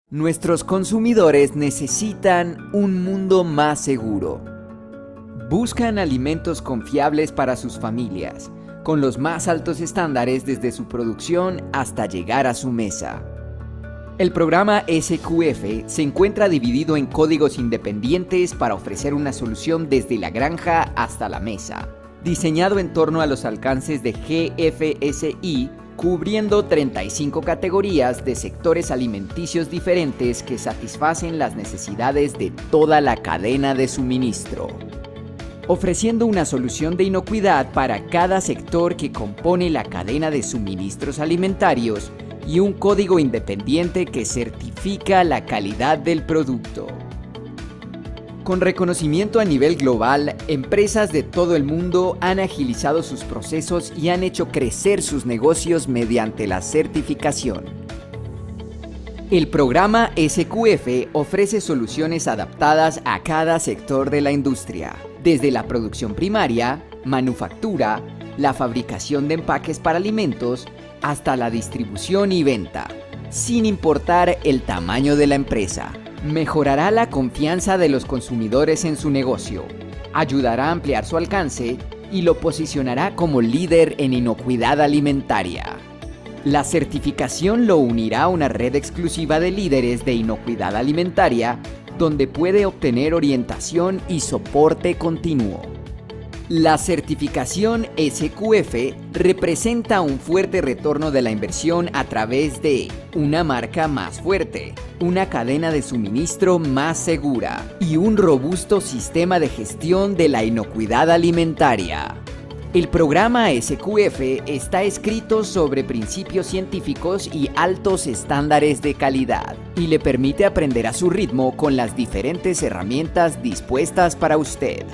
Nuestros consumidores necesitan un mundo más seguro. Buscan alimentos confiables para sus familias, con los más altos estándares desde su producción hasta llegar a su mesa. El programa SQF se encuentra dividido en códigos independientes para ofrecer una solución desde la granja hasta la mesa, diseñado en torno a los alcances de GFSI, cubriendo 35 categorías de sectores alimenticios diferentes que satisfacen las necesidades de toda la cadena de suministro, ofreciendo una solución de inocuidad para cada sector que compone la cadena de suministros alimentarios y un código independiente que certifica la calidad del producto. Con reconocimiento a nivel global, empresas de todo el mundo han agilizado sus procesos y han hecho crecer sus negocios mediante la certificación. El programa SQF ofrece soluciones adaptadas a cada sector de la industria, desde la producción primaria, manufactura, la fabricación de empaques para alimentos, hasta la distribución y venta, sin importar el tamaño de la empresa. Mejorará la confianza de los consumidores en su negocio, ayudará a ampliar su alcance y lo posicionará como líder en inocuidad alimentaria. La certificación lo unirá a una red exclusiva de líderes de inocuidad alimentaria, donde puede obtener orientación y soporte continuo. La certificación SQF representa un fuerte retorno de la inversión a través de una marca más fuerte, una cadena de suministro más segura y un robusto sistema de gestión de la inocuidad alimentaria. El programa SQF está escrito sobre principios científicos y altos estándares de calidad y le permite aprender a su ritmo con las diferentes herramientas dispuestas para usted.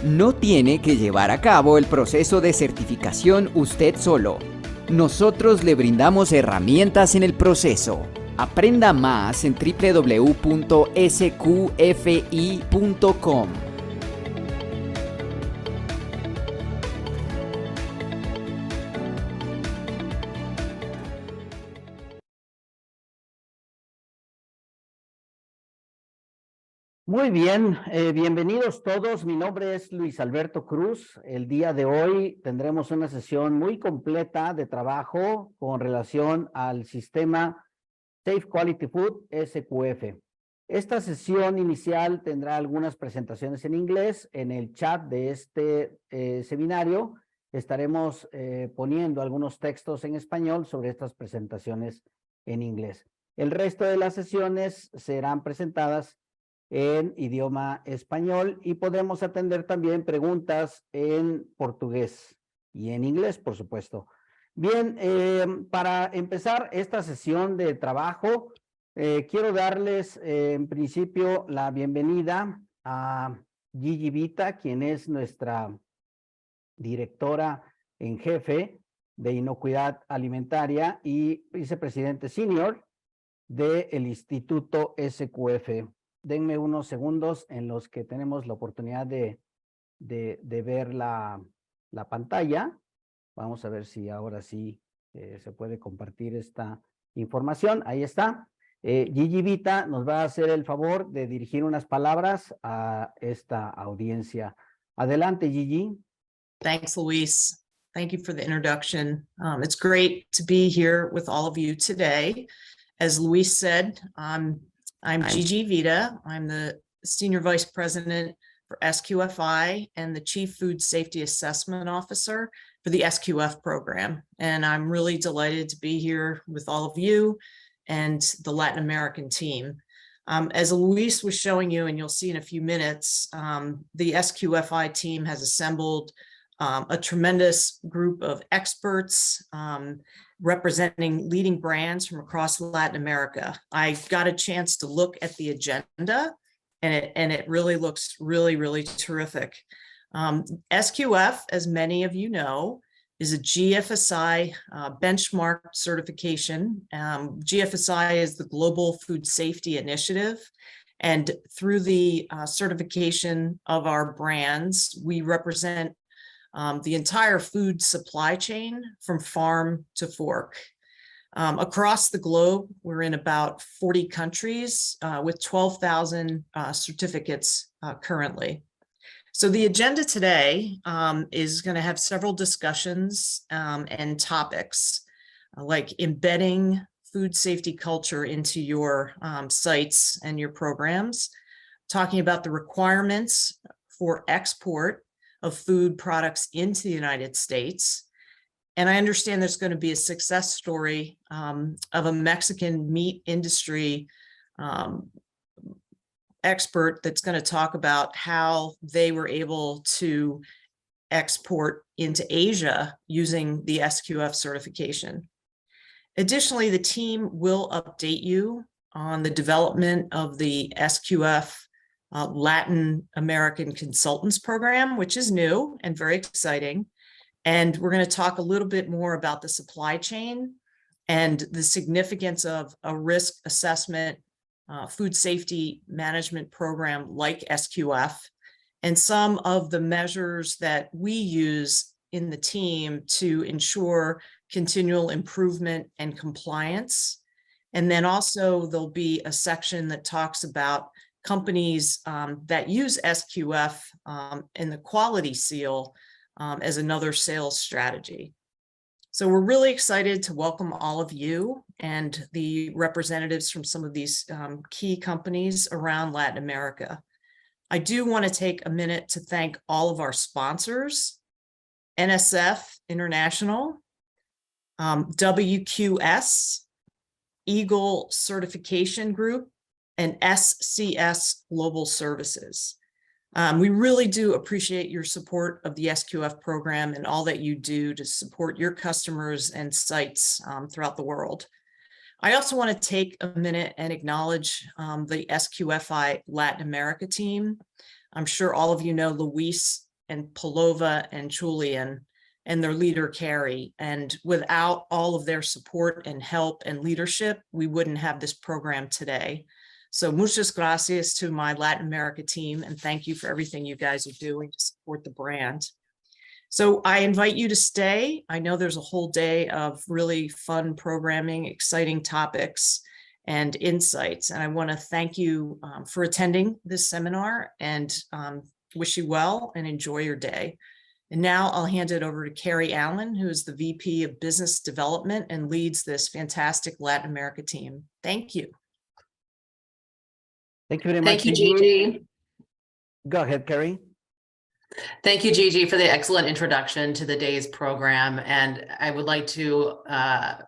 No tiene que llevar a cabo el proceso de certificación usted solo. Nosotros le brindamos herramientas en el proceso. Aprenda más en www.sqfi.com. Muy bien, bienvenidos todos. Mi nombre es Luis Alberto Cruz. El día de hoy tendremos una sesión muy completa de trabajo con relación al sistema Safe Quality Food SQF. Esta sesión inicial tendrá algunas presentaciones en inglés. En el chat de este seminario estaremos poniendo algunos textos en español sobre estas presentaciones en inglés. El resto de las sesiones serán presentadas en idioma español y podemos atender también preguntas en portugués y en inglés, por supuesto. Bien, para empezar esta sesión de trabajo, quiero darles en principio la bienvenida a Gigi Vita, quien es nuestra directora en jefe de Inocuidad Alimentaria y vicepresidente senior del Instituto SQF. Denme unos segundos en los que tenemos la oportunidad de ver la pantalla. Vamos a ver si ahora sí se puede compartir esta información. Ahí está. Gigi Vita nos va a hacer el favor de dirigir unas palabras a esta audiencia. Adelante, Gigi. Thanks, Luis. Thank you for the introduction. It's great to be here with all of you today. As Luis said, I'm Gigi Vita. I'm the Senior Vice President for SQFI and the Chief Food Safety Assessment Officer for the SQF program. And I'm really delighted to be here with all of you and the Latin American team. As Luis was showing you, and you'll see in a few minutes, the SQFI team has assembled a tremendous group of experts representing leading brands from across Latin America. I got a chance to look at the agenda, and it really looks really terrific. SQF, as many of you know, is a GFSI benchmark certification. GFSI is the Global Food Safety Initiative. And through the certification of our brands, we represent the entire food supply chain from farm to fork. Across the globe, we're in about 40 countries with 12,000 certificates currently. So the agenda today is going to have several discussions and topics like embedding food safety culture into your sites and your programs, talking about the requirements for export of food products into the United States. And I understand there's going to be a success story of a Mexican meat industry expert that's going to talk about how they were able to export into Asia using the SQF certification. Additionally, the team will update you on the development of the SQF Latin American Consultants Program, which is new and very exciting. And we're going to talk a little bit more about the supply chain and the significance of a risk assessment, food safety management program like SQF, and some of the measures that we use in the team to ensure continual improvement and compliance. And then also there'll be a section that talks about companies that use SQF and the quality seal as another sales strategy. So we're really excited to welcome all of you and the representatives from some of these key companies around Latin America. I do want to take a minute to thank all of our sponsors, NSF International, WQS, Eagle Certification Group, and SCS Global Services. We really do appreciate your support of the SQF program and all that you do to support your customers and sites throughout the world. I also want to take a minute and acknowledge the SQFI Latin America team. I'm sure all of you know Luis and Palova and Julian and their leader, Carey. And without all of their support and help and leadership, we wouldn't have this program today. So muchas gracias to my Latin America team, and thank you for everything you guys are doing to support the brand. So I invite you to stay. I know there's a whole day of really fun programming, exciting topics, and insights. And I want to thank you for attending this seminar and wish you well and enjoy your day. And now I'll hand it over to Carey Allen, who is the VP of Business Development and leads this fantastic Latin America team. Thank you. Thank you very much. Thank you, Gigi. Go ahead, Carey. Thank you, Gigi, for the excellent introduction to the day's program. And I would like to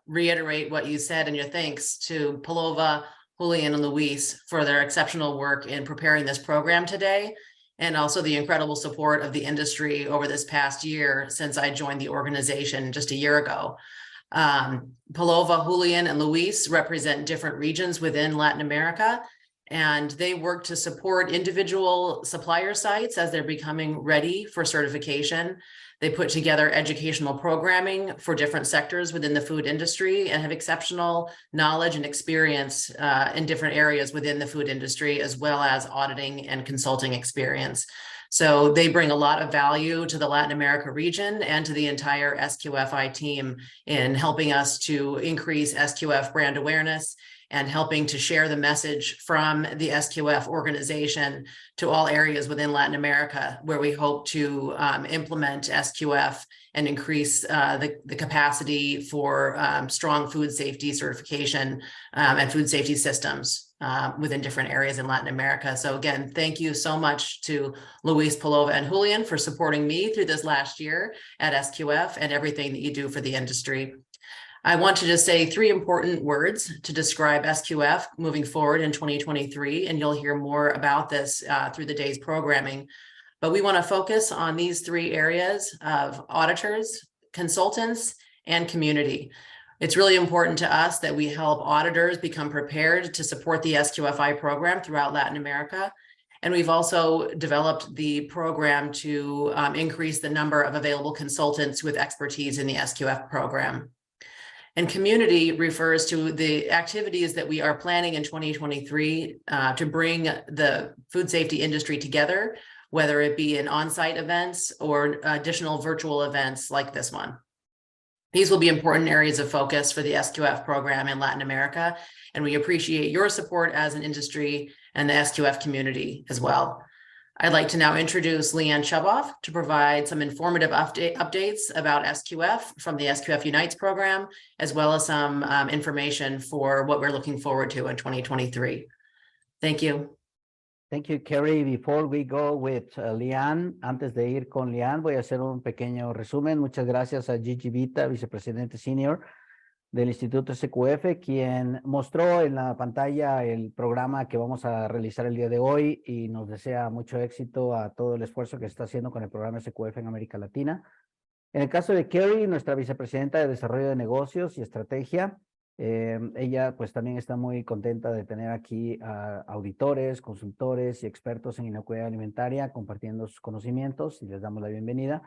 reiterate what you said and your thanks to Palova, Julian, and Luis for their exceptional work in preparing this program today, and also the incredible support of the industry over this past year since I joined the organization just a year ago. Palova, Julian, and Luis represent different regions within Latin America, and they work to support individual supplier sites as they're becoming ready for certification. They put together educational programming for different sectors within the food industry and have exceptional knowledge and experience in different areas within the food industry, as well as auditing and consulting experience. So they bring a lot of value to the Latin America region and to the entire SQFI team in helping us to increase SQF brand awareness and helping to share the message from the SQF organization to all areas within Latin America, where we hope to implement SQF and increase the capacity for strong food safety certification and food safety systems within different areas in Latin America. So again, thank you so much to Luis, Palova, and Julian for supporting me through this last year at SQF and everything that you do for the industry. I want to just say 3 important words to describe SQF moving forward in 2023, and you'll hear more about this through the day's programming. But we want to focus on these 3 areas of auditors, consultants, and community. It's really important to us that we help auditors become prepared to support the SQFI program throughout Latin America. And we've also developed the program to increase the number of available consultants with expertise in the SQF program. And community refers to the activities that we are planning in 2023 to bring the food safety industry together, whether it be in on-site events or additional virtual events like this one. These will be important areas of focus for the SQF program in Latin America, and we appreciate your support as an industry and the SQF community as well. I'd like to now introduce Leann Chuboff to provide some informative updates about SQF from the SQF Unites program, as well as some information for what we're looking forward to in 2023. Thank you. Thank you, Carey. Before we go with Leann, antes de ir con Leann, voy a hacer un pequeño resumen. Muchas gracias a Gigi Vita, Vicepresidente Senior del Instituto SQF, quien mostró en la pantalla el programa que vamos a realizar el día de hoy y nos desea mucho éxito a todo el esfuerzo que está haciendo con el programa SQF en América Latina. En el caso de Carey, nuestra Vicepresidenta de Desarrollo de Negocios y Estrategia, ella pues también está muy contenta de tener aquí a auditores, consultores y expertos en inocuidad alimentaria compartiendo sus conocimientos y les damos la bienvenida.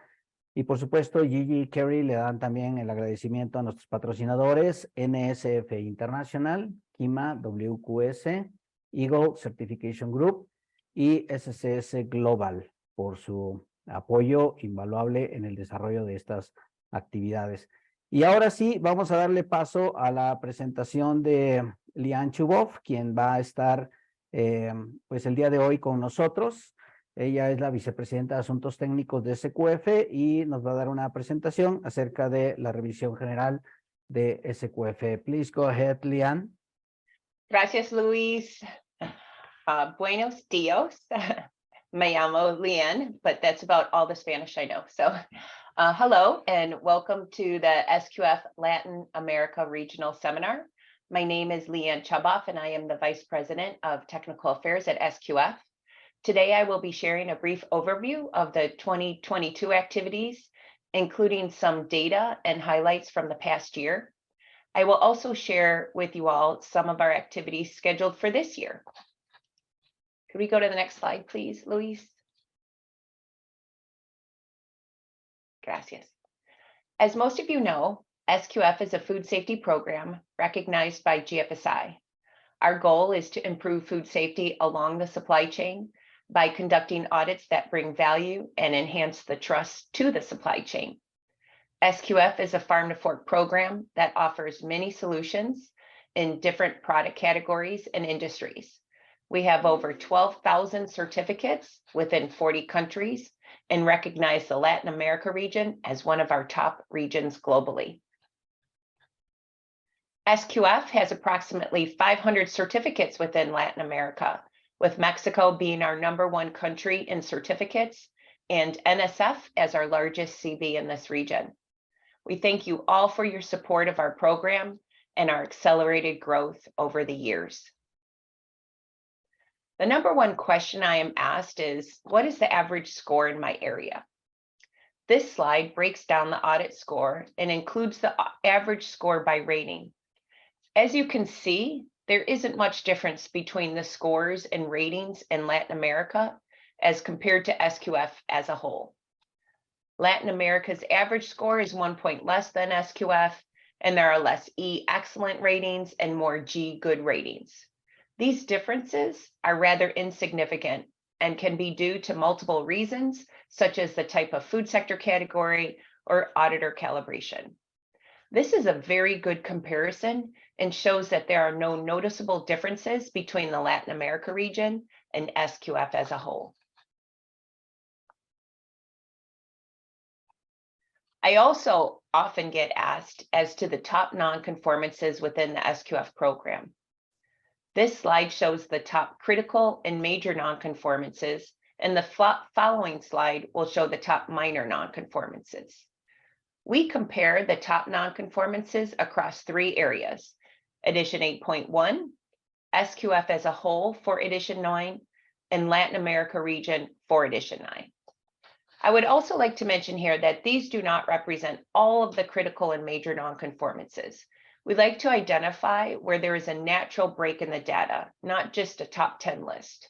Y por supuesto, Gigi y Carey le dan también el agradecimiento a nuestros patrocinadores, NSF International, KIMA, WQS, Eagle Certification Group y SCS Global por su apoyo invaluable en el desarrollo de estas actividades. Y ahora sí, vamos a darle paso a la presentación de Leann Chuboff, quien va a estar pues el día de hoy con nosotros. Ella es la Vicepresidenta de Asuntos Técnicos de SQF y nos va a dar una presentación acerca de la revisión general de SQF. Please go ahead, Leann. Gracias, Luis. Buenos dias. Me llamo Leann, but that's about all the Spanish I know. So hello and welcome to the SQF Latin America Regional Seminar. My name is Leann Chuboff and I am the Vice President of Technical Affairs at SQF. Today, I will be sharing a brief overview of the 2022 activities, including some data and highlights from the past year. I will also share with you all some of our activities scheduled for this year. Could we go to the next slide, please, Luis? Gracias. As most of you know, SQF is a food safety program recognized by GFSI. Our goal is to improve food safety along the supply chain by conducting audits that bring value and enhance the trust to the supply chain. SQF is a farm to fork program that offers many solutions in different product categories and industries. We have over 12,000 certificates within 40 countries and recognize the Latin America region as one of our top regions globally. SQF has approximately 500 certificates within Latin America, with Mexico being our #1 country in certificates and NSF as our largest CB in this region. We thank you all for your support of our program and our accelerated growth over the years. The #1 question I am asked is, what is the average score in my area? This slide breaks down the audit score and includes the average score by rating. As you can see, there isn't much difference between the scores and ratings in Latin America as compared to SQF as a whole. Latin America's average score is 1 point less than SQF, and there are less E excellent ratings and more G good ratings. These differences are rather insignificant and can be due to multiple reasons, such as the type of food sector category or auditor calibration. This is a very good comparison and shows that there are no noticeable differences between the Latin America region and SQF as a whole. I also often get asked as to the top non-conformances within the SQF program. This slide shows the top critical and major non-conformances, and the following slide will show the top minor non-conformances. We compare the top non-conformances across 3 areas: Edition 8.1, SQF as a whole for Edition 9, and Latin America region for Edition 9. I would also like to mention here that these do not represent all of the critical and major non-conformances. We like to identify where there is a natural break in the data, not just a top 10 list.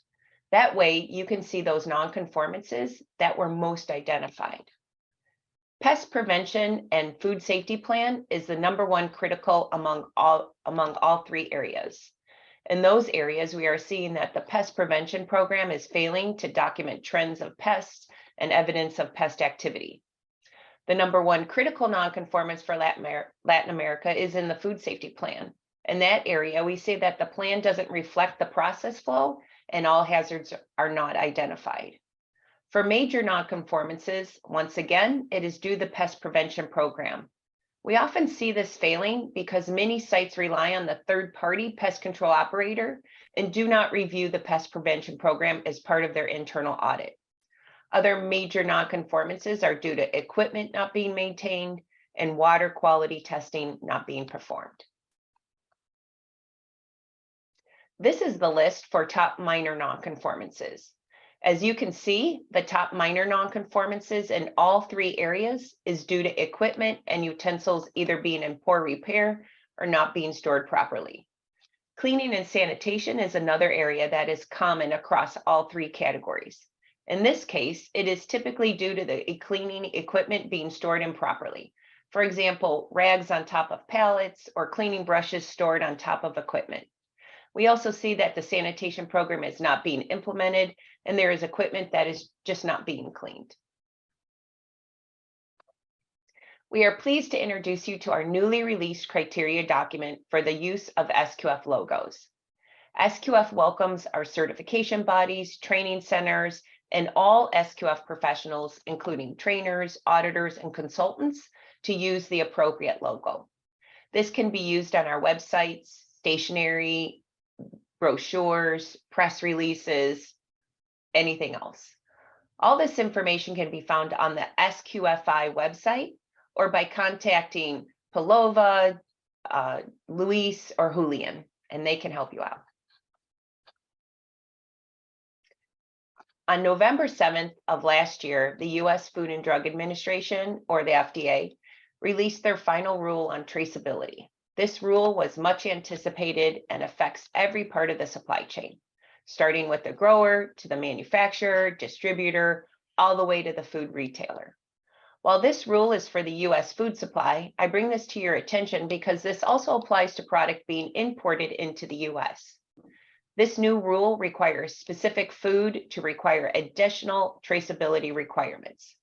That way you can see those non-conformances that were most identified. Pest prevention and food safety plan is the #1 critical among all 3 areas. In those areas, we are seeing that the pest prevention program is failing to document trends of pests and evidence of pest activity. The number one critical nonconformance for Latin America is in the food safety plan. In that area, we say that the plan doesn't reflect the process flow and all hazards are not identified. For major nonconformances, once again, it is due to the pest prevention program. We often see this failing because many sites rely on the third-party pest control operator and do not review the pest prevention program as part of their internal audit. Other major nonconformances are due to equipment not being maintained and water quality testing not being performed. This is the list for top minor nonconformances. As you can see, the top minor nonconformances in all three areas is due to equipment and utensils either being in poor repair or not being stored properly. Cleaning and sanitation is another area that is common across all three categories. In this case, it is typically due to the cleaning equipment being stored improperly. For example, rags on top of pallets or cleaning brushes stored on top of equipment. We also see that the sanitation program is not being implemented and there is equipment that is just not being cleaned. We are pleased to introduce you to our newly released criteria document for the use of SQF logos. SQF welcomes our certification bodies, training centers, and all SQF professionals, including trainers, auditors, and consultants, to use the appropriate logo. This can be used on our websites, stationery, brochures, press releases, anything else. All this information can be found on the SQFI website or by contacting Palova, Luis, or Julian, and they can help you out. On November 7th of last year, the U.S. Food and Drug Administration, or the FDA, released their final rule on traceability. This rule was much anticipated and affects every part of the supply chain, starting with the grower to the manufacturer, distributor, all the way to the food retailer. While this rule is for the U.S. food supply, I bring this to your attention because this also applies to product being imported into the U.S. This new rule requires specific food to require additional traceability requirements.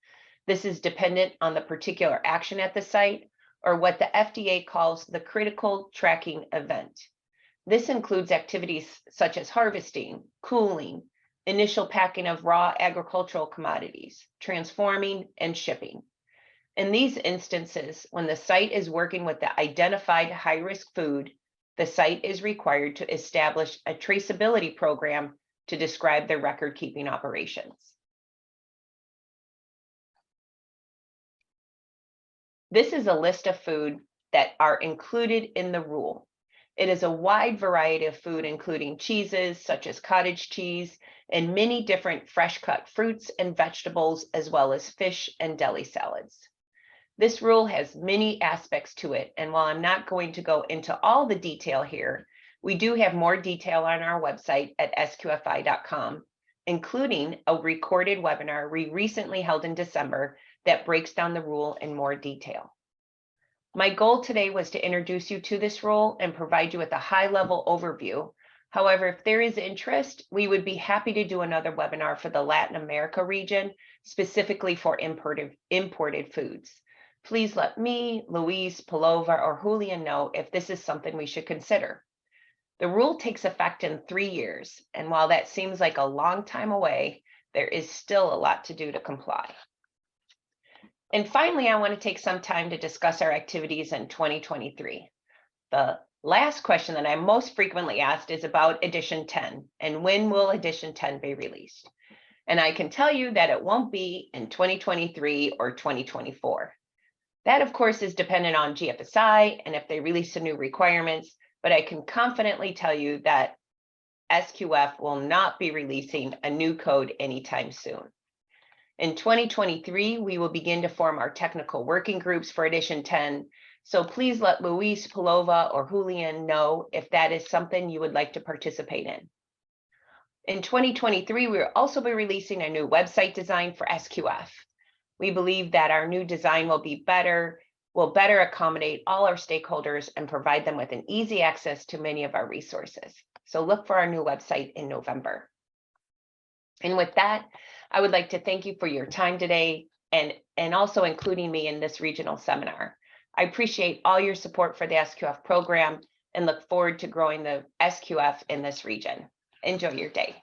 This is dependent on the particular action at the site or what the FDA calls the critical tracking event. This includes activities such as harvesting, cooling, initial packing of raw agricultural commodities, transforming, and shipping. In these instances, when the site is working with the identified high-risk food, the site is required to establish a traceability program to describe their record-keeping operations. This is a list of food that are included in the rule. It is a wide variety of food, including cheeses such as cottage cheese and many different fresh cut fruits and vegetables, as well as fish and deli salads. This rule has many aspects to it, and while I'm not going to go into all the detail here, we do have more detail on our website at sqfi.com, including a recorded webinar we recently held in December that breaks down the rule in more detail. My goal today was to introduce you to this rule and provide you with a high-level overview. However, if there is interest, we would be happy to do another webinar for the Latin America region, specifically for imported foods. Please let me, Luis, Palova, or Julian know if this is something we should consider. The rule takes effect in 3 years, and while that seems like a long time away, there is still a lot to do to comply. And finally, I want to take some time to discuss our activities in 2023. The last question that I'm most frequently asked is about Edition 10, and when will Edition 10 be released? And I can tell you that it won't be in 2023 or 2024. That, of course, is dependent on GFSI and if they release the new requirements, but I can confidently tell you that SQF will not be releasing a new code anytime soon. In 2023, we will begin to form our technical working groups for Edition 10, so please let Luis, Palova, or Julian know if that is something you would like to participate in. In 2023, we will also be releasing a new website design for SQF. We believe that our new design will better accommodate all our stakeholders and provide them with an easy access to many of our resources. So look for our new website in November. And with that, I would like to thank you for your time today and also including me in this regional seminar. I appreciate all your support for the SQF program and look forward to growing the SQF in this region. Enjoy your day.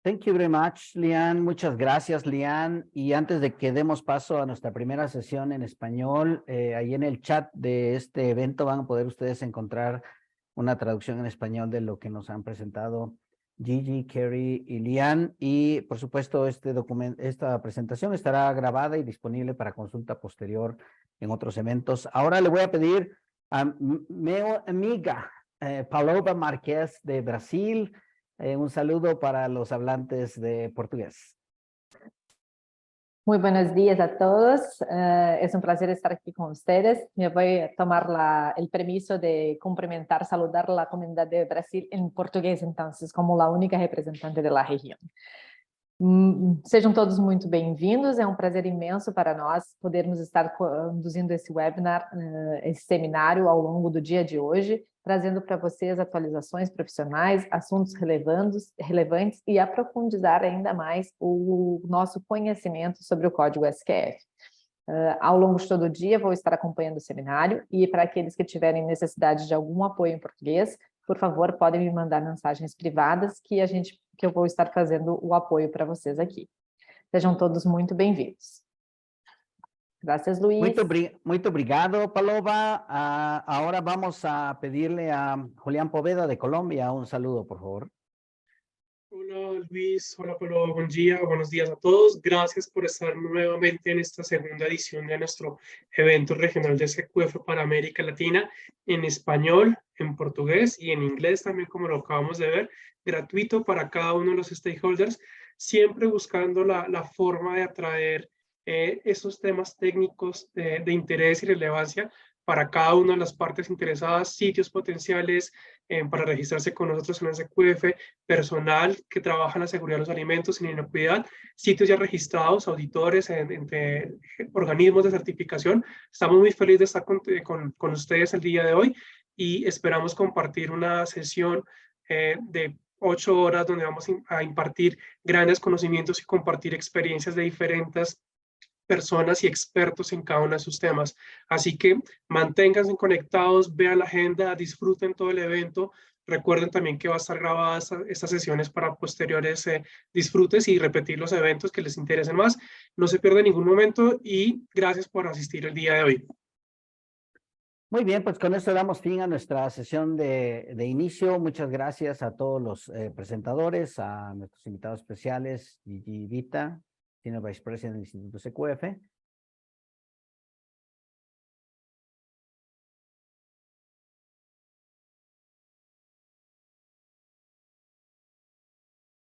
Thank you very much, Leann. Muchas gracias, Leann. Y antes de que demos paso a nuestra primera sesión en español, ahí en el chat de este evento van a poder ustedes encontrar una traducción en español de lo que nos han presentado Gigi, Carey y Leann. Y, por supuesto, esta presentación estará grabada y disponible para consulta posterior en otros eventos. Ahora le voy a pedir a mi amiga Paloma Márquez de Brasil. Un saludo para los hablantes de portugués. Muy buenos días a todos. Es un placer estar aquí con ustedes. Me voy a tomar el permiso de cumprimentar, saludar a la comunidad de Brasil en portugués, entonces, como la única representante de la região. Sejam todos muito bem-vindos. É um prazer imenso para nós podermos estar conduzindo esse webinar, esse seminário ao longo do dia de hoje, trazendo para vocês atualizações profissionais, assuntos relevantes e aprofundizar ainda mais o nosso conhecimento sobre o Código SQF. Ao longo de todo o dia vou estar acompanhando o seminário e para aqueles que tiverem necessidade de algum apoio em português, por favor, podem me mandar mensagens privadas que eu vou estar fazendo o apoio para vocês aqui. Sejam todos muito bem-vindos. Gracias, Luis. Muito obrigado, Paloma. Ahora vamos a pedirle a Julián Poveda de Colombia un saludo, por favor. Hola Luis, hola Paloma, buen día, buenos días a todos. Gracias por estar nuevamente en esta segunda edición de nuestro evento regional de SQF para América Latina en español, en portugués y en inglés también, como lo acabamos de ver, gratuito para cada uno de los stakeholders, siempre buscando la forma de atraer esos temas técnicos de interés y relevancia para cada una de las partes interesadas, sitios potenciales para registrarse con nosotros en SQF, personal que trabaja en la seguridad de los alimentos, en inocuidad, sitios ya registrados, auditores, entre organismos de certificación. Estamos muy felices de estar con ustedes el día de hoy y esperamos compartir una sesión de 8 horas donde vamos a impartir grandes conocimientos y compartir experiencias de diferentes personas y expertos en cada uno de sus temas. Así que manténganse conectados, vean la agenda, disfruten todo el evento. Recuerden también que va a estar grabada estas sesiones para posteriores disfrutes y repetir los eventos que les interesen más. No se pierdan ningún momento y gracias por asistir el día de hoy. Muy bien, pues con esto damos fin a nuestra sesión de inicio. Muchas gracias a todos los presentadores, a nuestros invitados especiales, Gigi Vita, Senior Vicepresidente del Instituto SQF,